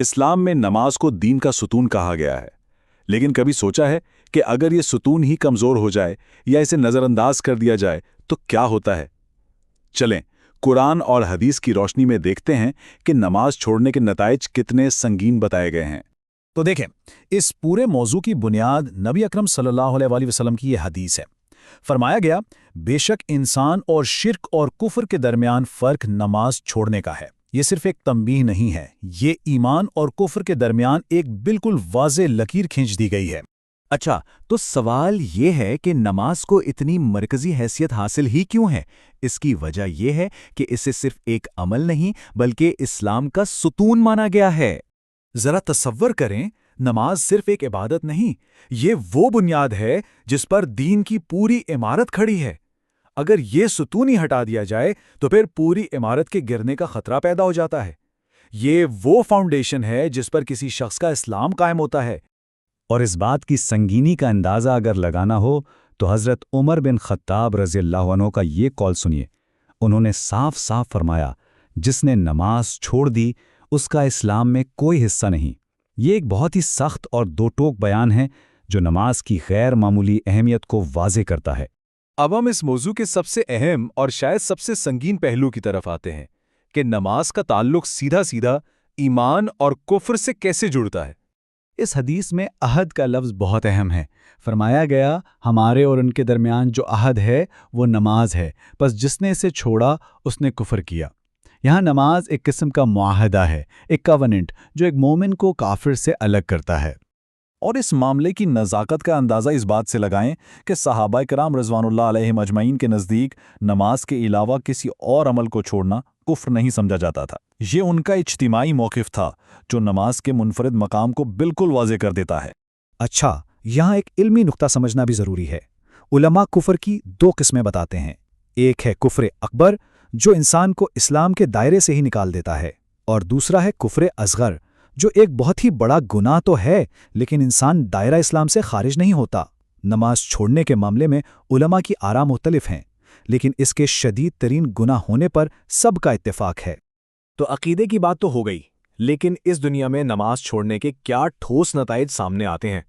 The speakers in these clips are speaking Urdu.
اسلام میں نماز کو دین کا ستون کہا گیا ہے، لیکن کبھی سوچا ہے کہ اگر یہ ستون ہی کمزور ہو جائے یا اسے نظر انداز کر دیا جائے تو کیا ہوتا ہے؟ چلیں قرآن اور حدیث کی روشنی میں دیکھتے ہیں کہ نماز چھوڑنے کے نتائج کتنے سنگین بتائے گئے ہیں۔ تو دیکھیں، اس پورے موضوع کی بنیاد نبی اکرم صلی اللہ علیہ وآلہ وسلم کی یہ حدیث ہے۔ فرمایا گیا، بے شک انسان اور شرک اور کفر کے درمیان فرق نماز چھوڑنے کا ہے۔ یہ صرف ایک تنبیہ نہیں ہے، یہ ایمان اور کفر کے درمیان ایک بالکل واضح لکیر کھینچ دی گئی ہے۔ اچھا، تو سوال یہ ہے کہ نماز کو اتنی مرکزی حیثیت حاصل ہی کیوں ہے؟ اس کی وجہ یہ ہے کہ اسے صرف ایک عمل نہیں بلکہ اسلام کا ستون مانا گیا ہے۔ ذرا تصور کریں، نماز صرف ایک عبادت نہیں، یہ وہ بنیاد ہے جس پر دین کی پوری عمارت کھڑی ہے۔ اگر یہ ستون ہی ہٹا دیا جائے تو پھر پوری عمارت کے گرنے کا خطرہ پیدا ہو جاتا ہے۔ یہ وہ فاؤنڈیشن ہے جس پر کسی شخص کا اسلام قائم ہوتا ہے۔ اور اس بات کی سنگینی کا اندازہ اگر لگانا ہو تو حضرت عمر بن خطاب رضی اللہ عنہ کا یہ قول سنیے۔ انہوں نے صاف صاف فرمایا، جس نے نماز چھوڑ دی اس کا اسلام میں کوئی حصہ نہیں۔ یہ ایک بہت ہی سخت اور دو ٹوک بیان ہے جو نماز کی غیر معمولی اہمیت کو واضح کرتا ہے۔ اب ہم اس موضوع کے سب سے اہم اور شاید سب سے سنگین پہلو کی طرف آتے ہیں کہ نماز کا تعلق سیدھا سیدھا ایمان اور کفر سے کیسے جڑتا ہے۔ اس حدیث میں عہد کا لفظ بہت اہم ہے۔ فرمایا گیا، ہمارے اور ان کے درمیان جو عہد ہے وہ نماز ہے، پس جس نے اسے چھوڑا اس نے کفر کیا۔ یہاں نماز ایک قسم کا معاہدہ ہے، ایک کاوننٹ جو ایک مومن کو کافر سے الگ کرتا ہے۔ اور اس معاملے کی نزاکت کا اندازہ اس بات سے لگائیں کہ صحابہ کرام رضوان اللہ علیہم اجمعین کے نزدیک نماز کے علاوہ کسی اور عمل کو چھوڑنا کفر نہیں سمجھا جاتا تھا۔ یہ ان کا اجتماعی موقف تھا جو نماز کے منفرد مقام کو بالکل واضح کر دیتا ہے۔ اچھا، یہاں ایک علمی نقطہ سمجھنا بھی ضروری ہے۔ علماء کفر کی دو قسمیں بتاتے ہیں۔ ایک ہے کفر اکبر جو انسان کو اسلام کے دائرے سے ہی نکال دیتا ہے، اور دوسرا ہے کفر اصغر جو ایک بہت ہی بڑا گناہ تو ہے لیکن انسان دائرہ اسلام سے خارج نہیں ہوتا۔ نماز چھوڑنے کے معاملے میں علماء کی آراء مختلف ہیں، لیکن اس کے شدید ترین گناہ ہونے پر سب کا اتفاق ہے۔ تو عقیدے کی بات تو ہو گئی، لیکن اس دنیا میں نماز چھوڑنے کے کیا ٹھوس نتائج سامنے آتے ہیں؟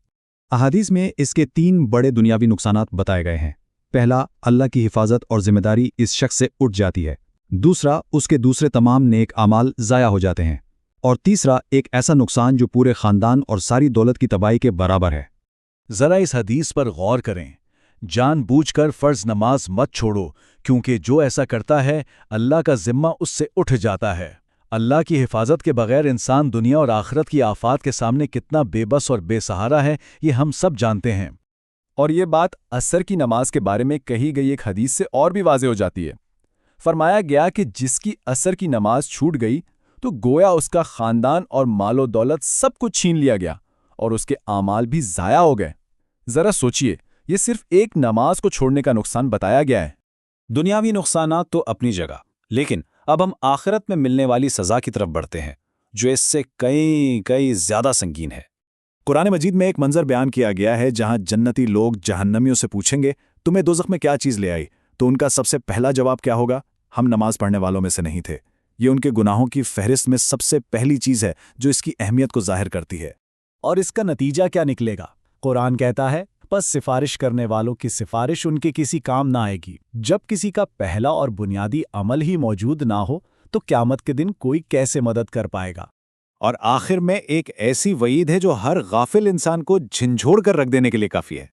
احادیث میں اس کے 3 بڑے دنیاوی نقصانات بتائے گئے ہیں۔ پہلا، اللہ کی حفاظت اور ذمہ داری اس شخص سے اٹھ جاتی ہے۔ دوسرا، اس کے دوسرے تمام نیک اعمال ضائع ہو جاتے ہیں۔ اور تیسرا، ایک ایسا نقصان جو پورے خاندان اور ساری دولت کی تباہی کے برابر ہے۔ ذرا اس حدیث پر غور کریں، جان بوجھ کر فرض نماز مت چھوڑو، کیونکہ جو ایسا کرتا ہے اللہ کا ذمہ اس سے اٹھ جاتا ہے۔ اللہ کی حفاظت کے بغیر انسان دنیا اور آخرت کی آفات کے سامنے کتنا بے بس اور بے سہارا ہے، یہ ہم سب جانتے ہیں۔ اور یہ بات عصر کی نماز کے بارے میں کہی گئی ایک حدیث سے اور بھی واضح ہو جاتی ہے۔ فرمایا گیا کہ جس کی عصر کی نماز چھوٹ گئی تو گویا اس کا خاندان اور مال و دولت سب کچھ چھین لیا گیا اور اس کے اعمال بھی ضائع ہو گئے۔ ذرا سوچئے، یہ صرف ایک نماز کو چھوڑنے کا نقصان بتایا گیا ہے۔ دنیاوی نقصانات تو اپنی جگہ، لیکن اب ہم آخرت میں ملنے والی سزا کی طرف بڑھتے ہیں جو اس سے کئی زیادہ سنگین ہے۔ قرآن مجید میں ایک منظر بیان کیا گیا ہے جہاں جنتی لوگ جہنمیوں سے پوچھیں گے، تمہیں دوزخ میں کیا چیز لے آئی؟ تو ان کا سب سے پہلا جواب کیا ہوگا؟ ہم نماز پڑھنے والوں میں سے نہیں تھے۔ یہ ان کے گناہوں کی فہرست میں سب سے پہلی چیز ہے جو اس کی اہمیت کو ظاہر کرتی ہے۔ اور اس کا نتیجہ کیا نکلے گا؟ قرآن کہتا ہے، پس سفارش کرنے والوں کی سفارش ان کے کسی کام نہ آئے گی۔ جب کسی کا پہلا اور بنیادی عمل ہی موجود نہ ہو تو قیامت کے دن کوئی کیسے مدد کر پائے گا؟ اور آخر میں ایک ایسی وعید ہے جو ہر غافل انسان کو جھنجھوڑ کر رکھ دینے کے لیے کافی ہے۔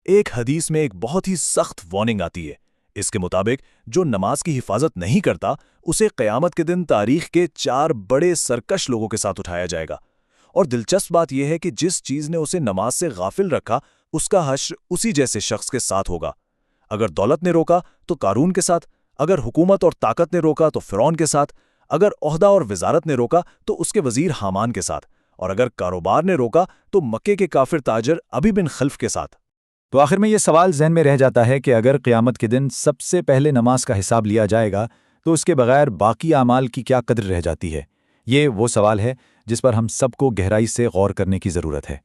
ایک حدیث میں ایک بہت ہی سخت وارننگ آتی ہے۔ اس کے مطابق جو نماز کی حفاظت نہیں کرتا اسے قیامت کے دن تاریخ کے 4 بڑے سرکش لوگوں کے ساتھ اٹھایا جائے گا۔ اور دلچسپ بات یہ ہے کہ جس چیز نے اسے نماز سے غافل رکھا اس کا حشر اسی جیسے شخص کے ساتھ ہوگا۔ اگر دولت نے روکا تو قارون کے ساتھ، اگر حکومت اور طاقت نے روکا تو فرعون کے ساتھ، اگر عہدہ اور وزارت نے روکا تو اس کے وزیر حامان کے ساتھ، اور اگر کاروبار نے روکا تو مکے کے کافر تاجر ابی بن خلف کے ساتھ۔ تو آخر میں یہ سوال ذہن میں رہ جاتا ہے کہ اگر قیامت کے دن سب سے پہلے نماز کا حساب لیا جائے گا تو اس کے بغیر باقی اعمال کی کیا قدر رہ جاتی ہے؟ یہ وہ سوال ہے جس پر ہم سب کو گہرائی سے غور کرنے کی ضرورت ہے۔